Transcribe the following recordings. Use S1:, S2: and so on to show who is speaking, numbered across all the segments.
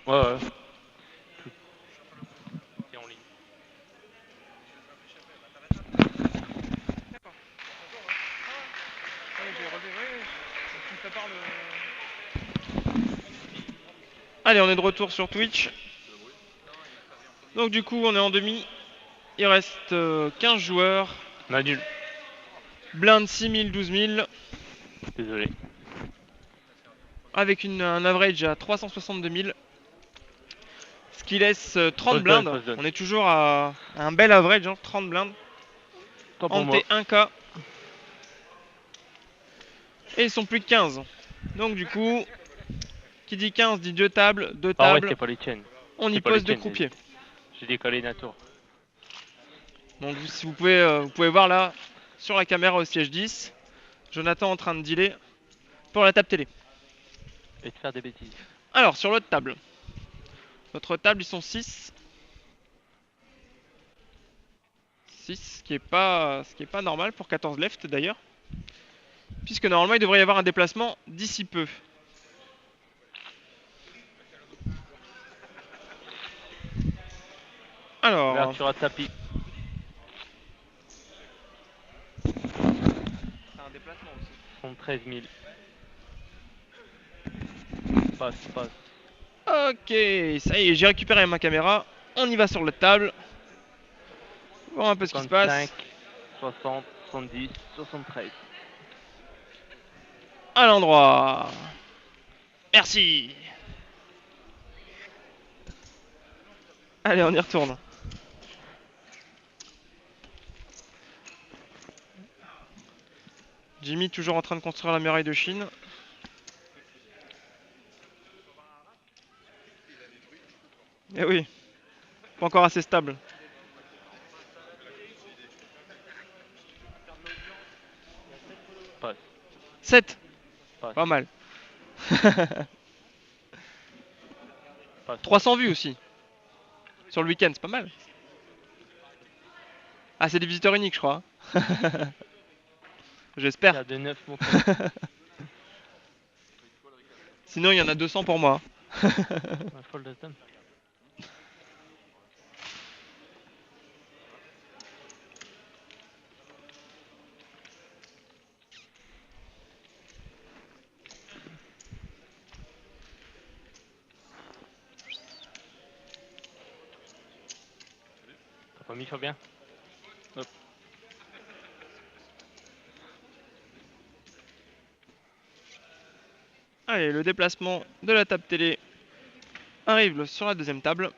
S1: Ouais, ouais. Tout est en ligne.
S2: D'accord. Ah ouais, j'ai relevé, ouais, ouais. Tu me prépares le... Allez, on est de retour sur Twitch. Donc du coup, on est en demi. Il reste 15 joueurs.
S1: On a nul.
S2: Blind 6000, 12000.
S1: Désolé.
S2: Avec un average à 362 000. Ce qui laisse 30
S1: Fausse donne,
S2: blindes.
S1: fausse donne.
S2: On est toujours à un bel average, hein, 30 blindes.
S1: Tant pour
S2: Ante
S1: moi.
S2: 1K. Et ils sont plus que 15. Donc du coup, qui dit 15 dit 2 tables. 2
S1: Ah ouais,
S2: tables.
S1: c'est pas les chains.
S2: On y
S1: C'est pas les
S2: pose 2
S1: chains,
S2: croupiers.
S1: j'ai décalé une tour.
S2: Donc si vous pouvez voir là, sur la caméra au siège 10, Jonathan en train de dealer pour la table télé.
S1: Et de faire des bêtises.
S2: Alors, sur l'autre table. Notre table, ils sont 6. 6, ce qui est pas normal pour 14 left d'ailleurs. Puisque normalement, il devrait y avoir un déplacement d'ici peu. Alors,
S1: Ouverture à tapis.
S2: c'est un déplacement aussi.
S1: 73 000. Passe, passe.
S2: Ok, ça y est, j'ai récupéré ma caméra. On y va sur l'autre table. Voir un peu ce qui se
S1: 55,
S2: passe.
S1: 60, 70, 73.
S2: À l'endroit. Merci. Allez, on y retourne. Jimmy toujours en train de construire la muraille de Chine. Eh oui, pas encore assez stable.
S1: Passe,
S2: 7,
S1: passe,
S2: pas mal.
S1: passe.
S2: 300 vues aussi. Sur le week-end, c'est pas mal. Ah, c'est des visiteurs uniques, je crois. J'espère.
S1: Paire de 9 mon frère.
S2: Sinon, il y en a 200 pour moi.
S1: Un fold de dame. T'as pas mis sur bien? Hop.
S2: Allez, le déplacement de la table télé arrive sur la deuxième table.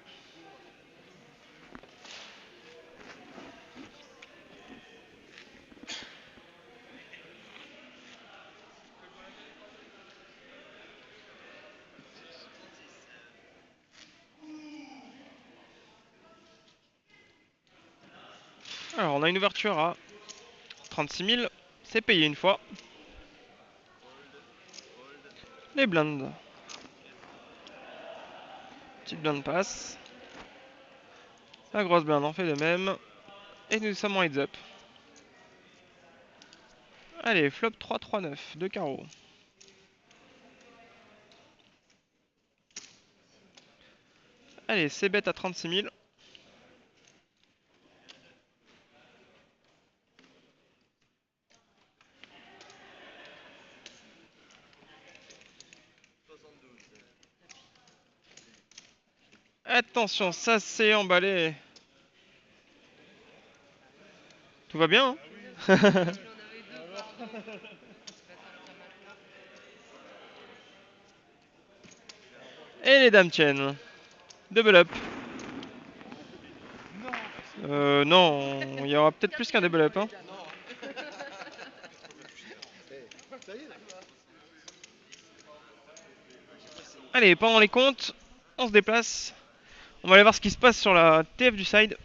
S2: Alors, on a une ouverture à 36 000. C'est payé une fois. Les blindes. Petite blinde passe. La grosse blinde en fait de même. Et nous sommes en heads up. Allez, flop 3-3-9 de carreau. Allez, c'est bête à 36 000. Attention, ça s'est emballé. Tout va bien, hein? Et les dames tiennent. Double up. Non, il y aura peut-être plus qu'un double up, hein. Allez, pendant les comptes, on se déplace. On va aller voir ce qui se passe sur la TF du side.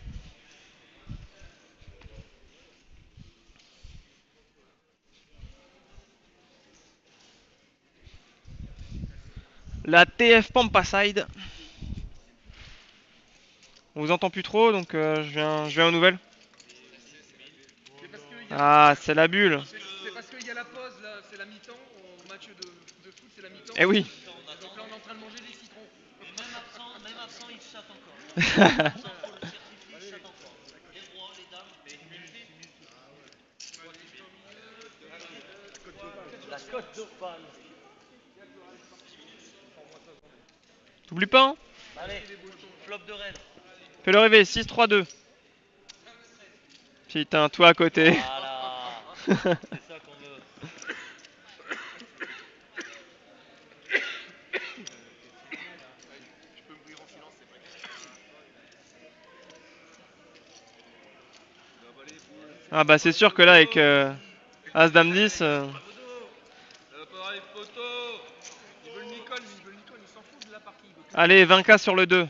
S2: La TF Pampa side. On vous entend plus trop, donc je viens aux nouvelles. Ah, c'est la bulle.
S3: C'est parce qu'il y a la pause là, c'est la mi-temps, au match de foot c'est la mi-temps.
S2: Eh oui.
S3: Donc là on est en train de manger des citrons.
S2: T'oublies pas, hein. Fais le rêver, 6-3-2. Putain, toi à côté.
S1: Je peux mourir en silence, c'est pas
S2: Ah bah c'est sûr que là avec As-Dame 10...
S3: Photo. Pas avoir les photos. Il veut le Nikon, il s'en fout de la partie.
S2: Allez, 20K sur le 2.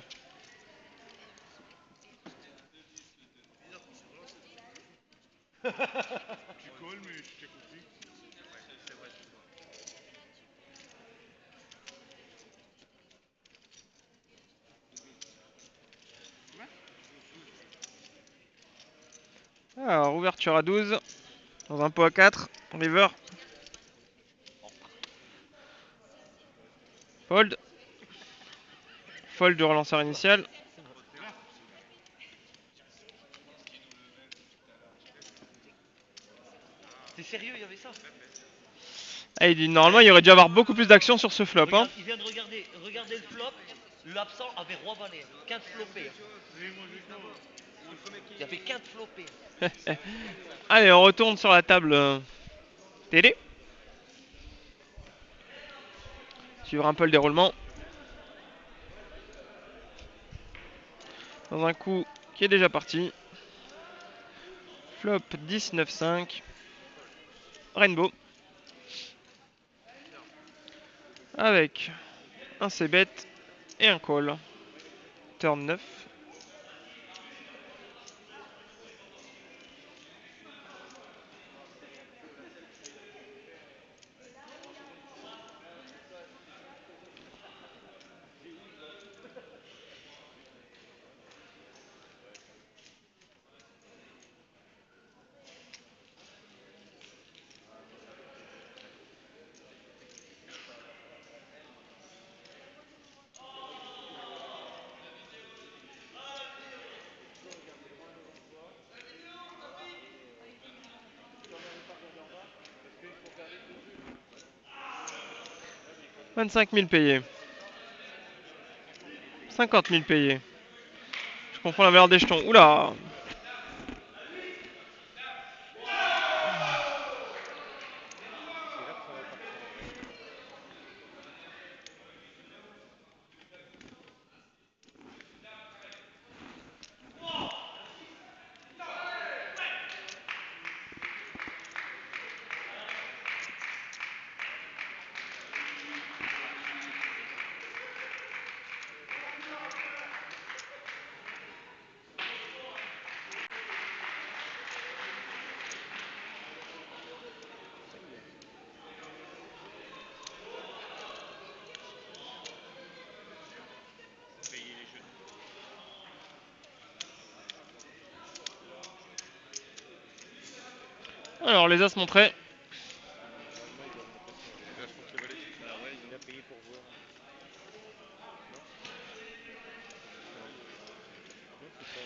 S1: Tu colles, mais je t'ai compris. Ouais, c'est vrai, c'est vrai.
S2: Alors, ouverture à 12. Dans un pot à 4. River. Fold. Fold du relanceur initial.
S4: T'es sérieux, il y avait ça?
S2: Ah, il dit, normalement, il y aurait dû avoir beaucoup plus d'action sur ce flop. Hein.
S4: Regarde, il vient de regarder le flop. L'absent avait roi valet. 15 flopés. Il y avait 15 flopés.
S2: Allez, on retourne sur la table télé. Suivre un peu le déroulement. Dans un coup qui est déjà parti. Flop 10-9-5. Rainbow. Avec un c-bet et un call. Turn 9. « 25 000 payés. 50 000 payés. Je confonds la valeur des jetons. Oula. Alors, les as montrés.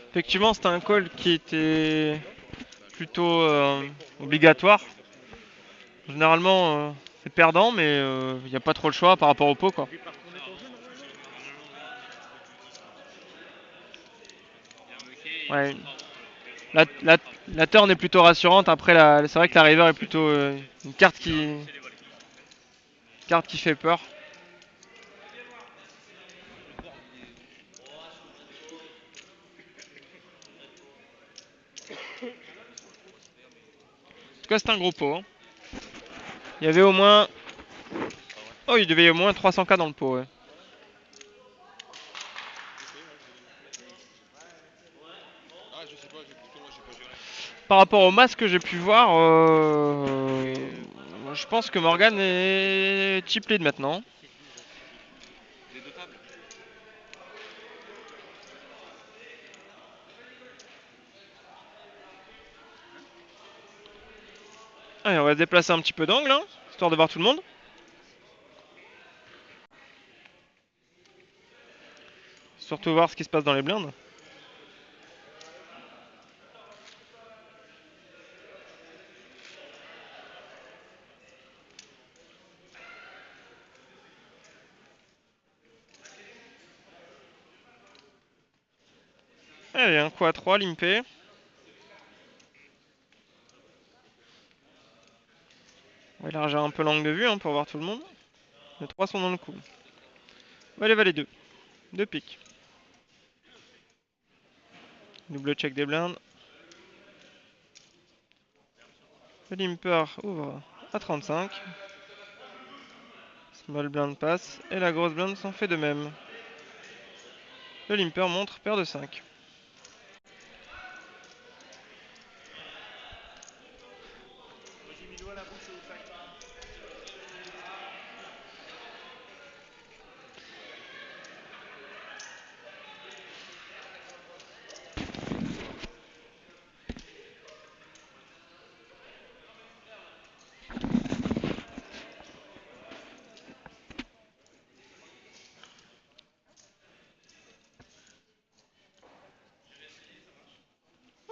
S2: Effectivement, c'était un call qui était plutôt obligatoire. Généralement, c'est perdant, mais il n'y a pas trop le choix par rapport au pot, quoi. Ouais. La turn est plutôt rassurante. Après, c'est vrai que la river est plutôt une carte qui fait peur. En tout cas, c'est un gros pot. Hein. Il y avait au moins... Oh, il devait y avoir au moins 300K dans le pot, ouais. Par rapport au masque que j'ai pu voir, je pense que Morgan est chip lead maintenant. Allez, on va se déplacer un petit peu d'angle, hein, histoire de voir tout le monde. Surtout voir ce qui se passe dans les blindes. Allez, un coup à 3, limpé. On va élargir un peu l'angle de vue pour voir tout le monde. Les 3 sont dans le coup. Valet, valet 2. 2 piques. Double check des blindes. Le limper ouvre à 35. Small blind passe. Et la grosse blinde s'en fait de même. Le limper montre paire de 5.
S1: J'ai mis l'eau à la bouche au sac.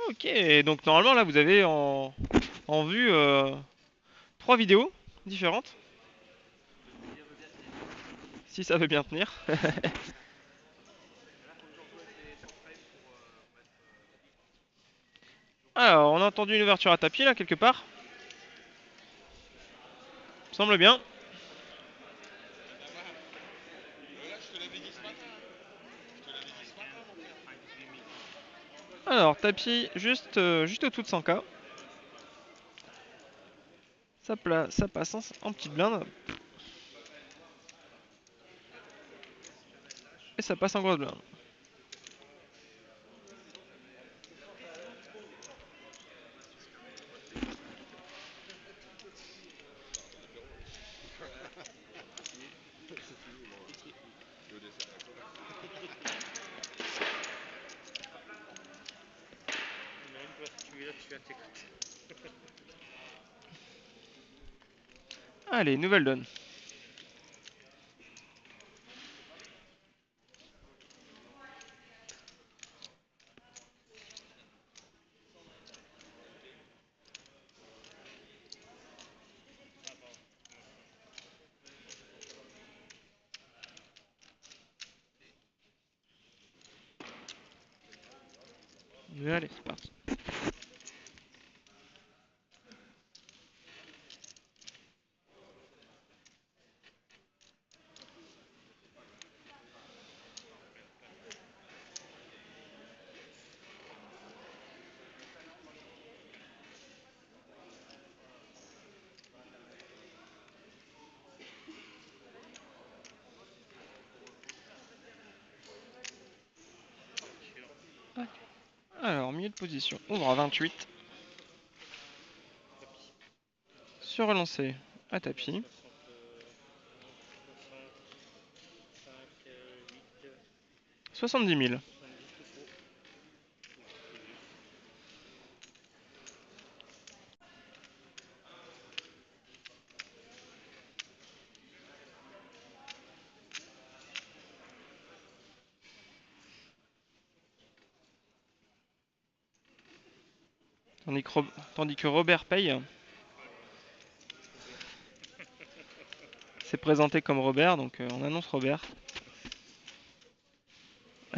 S2: Ok, donc normalement là vous avez en vue 3 vidéos différentes. Si ça veut bien tenir. Alors, on a entendu une ouverture à tapis là quelque part. Semble bien. Alors, tapis juste, juste au-dessous de 100K. Ça passe en petite blinde. Et ça passe en grosse blinde. Allez, nouvelle donne. Allez, c'est parti. Alors, milieu de position, ouvre à 28. Sur relancé à tapis. 70 000. Tandis que Robert paye. C'est présenté comme Robert, donc on annonce Robert.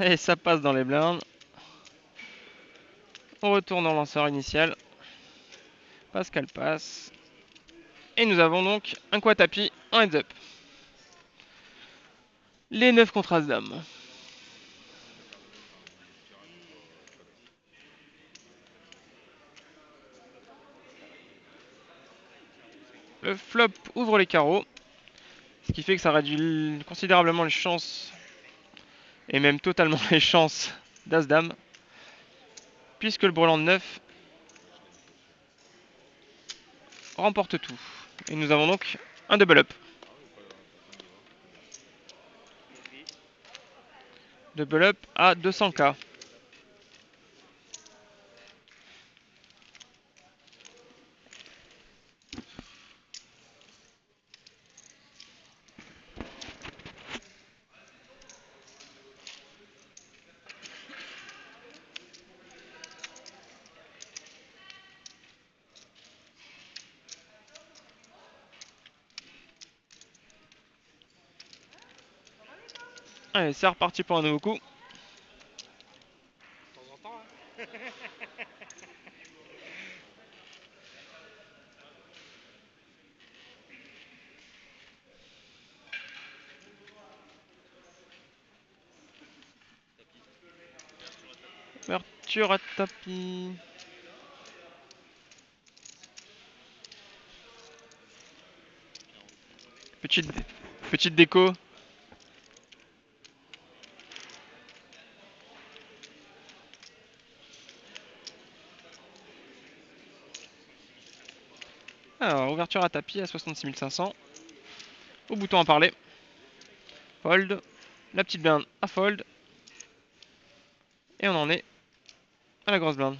S2: Et ça passe dans les blindes. On retourne en lanceur initial. Pascal passe. Et nous avons donc un coup à tapis en heads up. Les 9 contre As-Dame. Le flop ouvre les carreaux. Ce qui fait que ça réduit considérablement les chances. Et même totalement les chances d'As-Dame. Puisque le brelan de 9 remporte tout. Et nous avons donc un double up. Double up à 200K. Allez, c'est reparti pour un nouveau coup.
S3: De temps en temps, hein.
S2: Ouverture à tapis. Petite, petite déco. Alors, ouverture à tapis à 66 500. Au bouton à parler. Fold. La petite blinde à fold. Et on en est à la grosse blinde.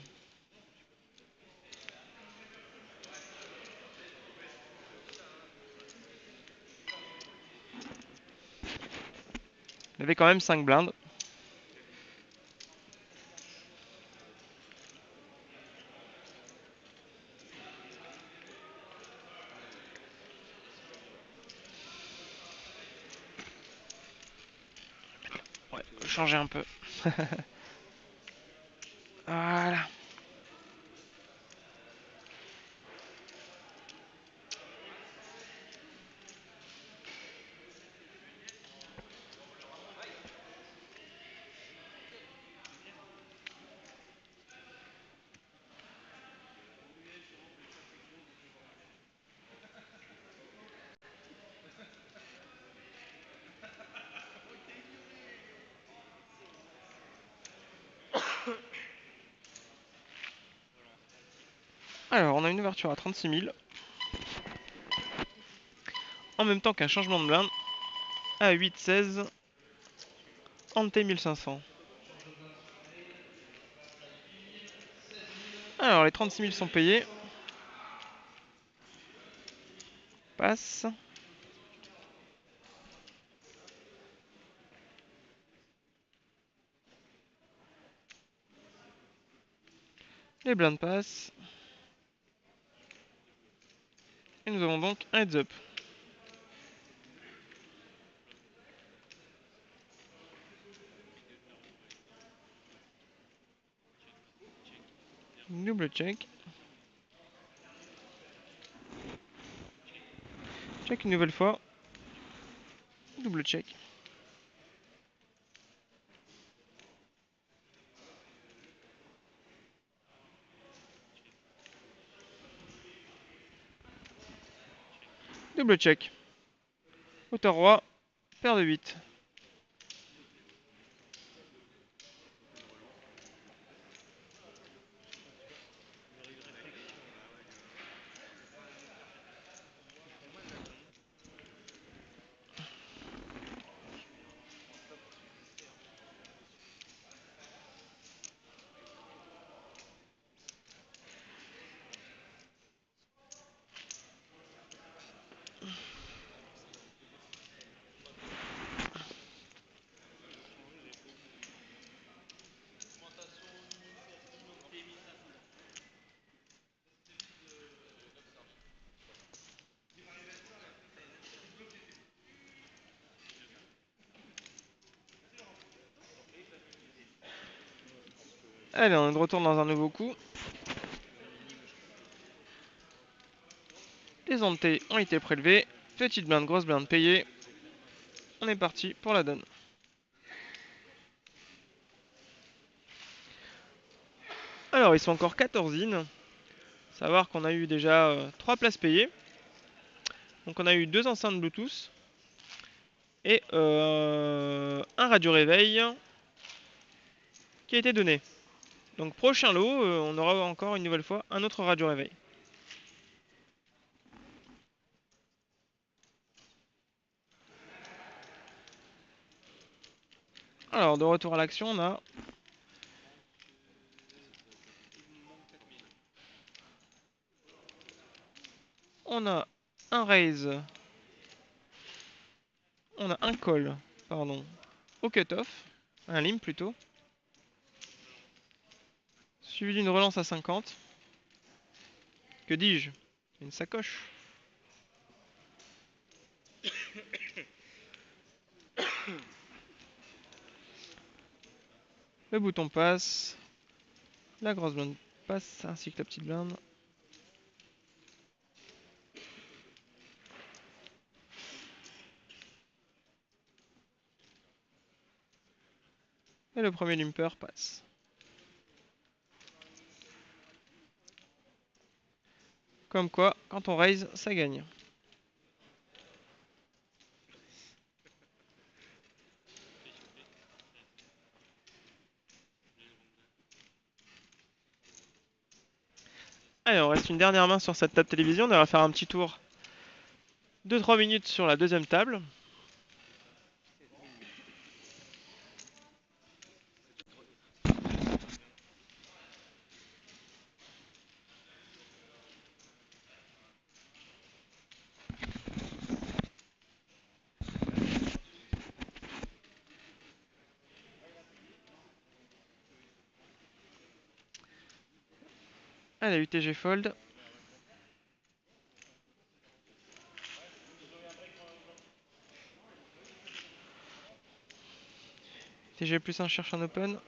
S2: Il y avait quand même 5 blindes. Ouais, changer un peu. Voilà. Alors, on a une ouverture à 36 000. En même temps qu'un changement de blinde à 8-16. Ante 1500. Alors, les 36 000 sont payés. Passe. Les blindes passent. Et nous avons donc un heads up. Double check. Check une nouvelle fois. Double check. Double check. Hauteur roi. Paire de 8. Allez, on est de retour dans un nouveau coup. Les ontés ont été prélevés. Petite blinde, grosse blinde payée. On est parti pour la donne. Alors, ils sont encore 14 in. Savoir qu'on a eu déjà 3 places payées. Donc, on a eu 2 enceintes Bluetooth. Et un radio réveil qui a été donné. Donc, prochain lot, on aura encore une nouvelle fois un autre radio réveil. Alors, de retour à l'action, on a un raise. On a un call, pardon, au cut-off. Un limp plutôt. Suivi d'une relance à 50. Que dis-je? Une sacoche. Le bouton passe. La grosse blinde passe, ainsi que la petite blinde. Et le premier limper passe. Comme quoi, quand on raise, ça gagne. Allez, on reste une dernière main sur cette table télévision. On va faire un petit tour de 3 minutes sur la deuxième table. Allez, UTG Fold. UTG plus 1 cherche un open.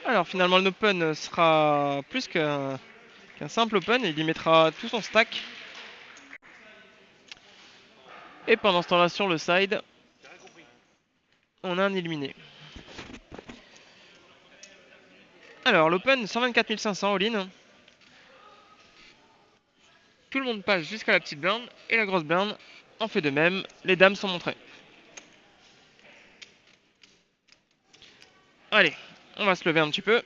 S2: Alors finalement l'open sera plus qu'un simple open, il y mettra tout son stack. Et pendant ce temps-là sur le side, on a un éliminé. Alors l'open 124 500 all-in. Tout le monde passe jusqu'à la petite blinde et la grosse blinde en fait de même. Les dames sont montrées. Allez, on va se lever un petit peu.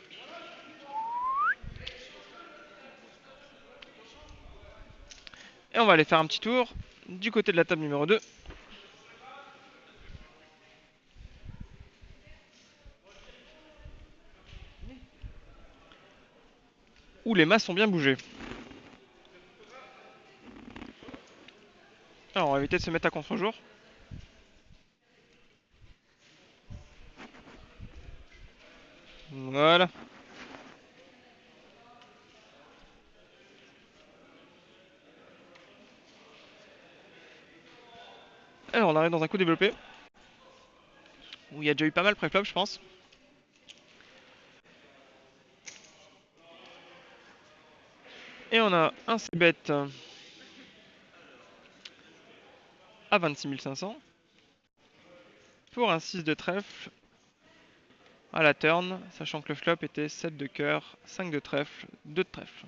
S2: Et on va aller faire un petit tour du côté de la table numéro 2. Où les masses sont bien bougées. Alors on va éviter de se mettre à contre-jour. Voilà. Alors on arrive dans un coup développé. Où il y a déjà eu pas mal pré-flop je pense. Et on a un c-bet à 26 500. Pour un 6 de trèfle à la turn, sachant que le flop était 7 de cœur, 5 de trèfle, 2 de trèfle.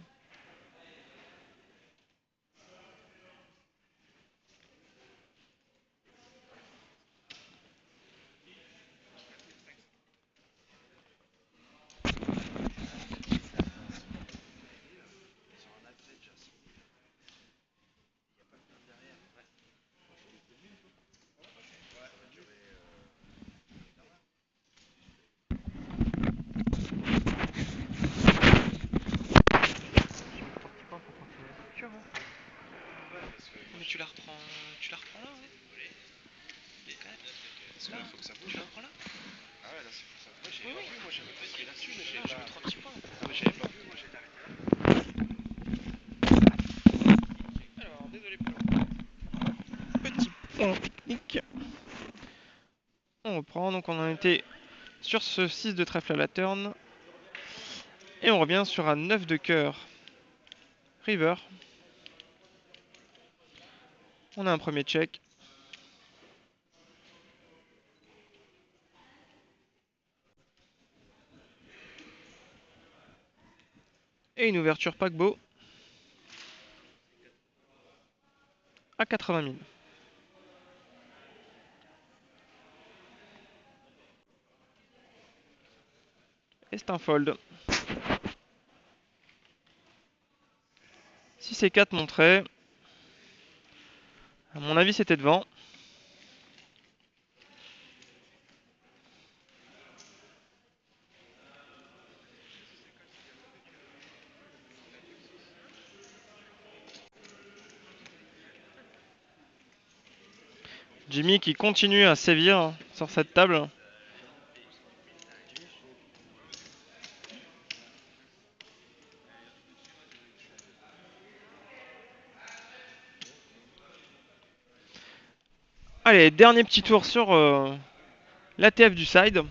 S2: Mais tu la reprends là, ouais.
S1: Parce qu'il faut que ça bouge.
S2: Tu la reprends là.
S1: Ah ouais, là c'est pour ça. Moi j'avais pas vu, moi j'avais pas pris là-dessus, mais
S2: J'ai mis 3 petits points.
S1: Ah, mais j'avais pas vu, moi j'étais arrêté.
S2: Alors, désolé pour le petit point technique. On reprend, donc on en était sur ce 6 de trèfle à la turn. Et on revient sur un 9 de cœur river. On a un premier check. Et une ouverture paquebot à 80 000. Et c'est un fold. 6 et 4 montrés. À mon avis, c'était devant. Jimmy qui continue à sévir sur cette table. Allez, dernier petit tour sur l'ATF du side.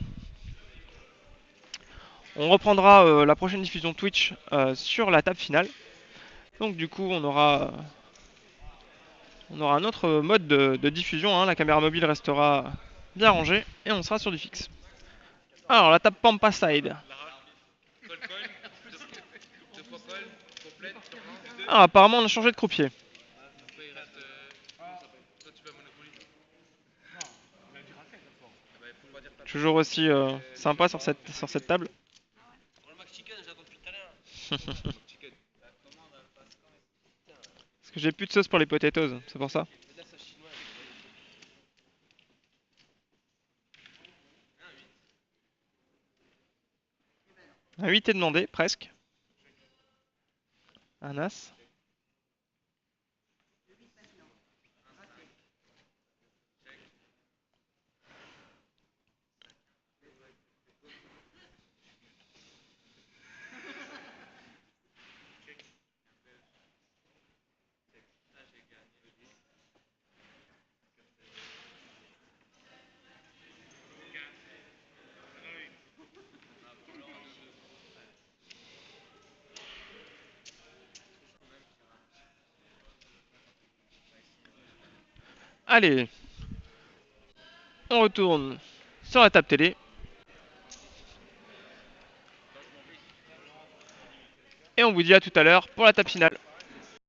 S2: On reprendra la prochaine diffusion Twitch sur la table finale. Donc du coup, on aura un autre mode de diffusion. Hein. La caméra mobile restera bien rangée et on sera sur du fixe. Alors, la table Pampa side.
S3: Call, deux fois call, complète, sur un, deux.
S2: Ah, apparemment, on a changé de croupier.
S3: Après, il reste. Comment ça s'appelle? Toi, tu vas Monopoly.
S1: Non, il a dit raquette d'abord.
S3: Ah bah, il faut pas dire ta
S2: Toujours aussi sympa sur cette table.
S4: Pour le Mac Chicken, j'attends depuis tout à l'heure.
S3: chicken.
S2: Parce que j'ai plus de sauce pour les potatoes, c'est pour ça.
S4: Mais là, c'est chinois.
S2: Un 8 est demandé, presque. Un as. Allez, on retourne sur la table télé. Et on vous dit à tout à l'heure pour la table finale.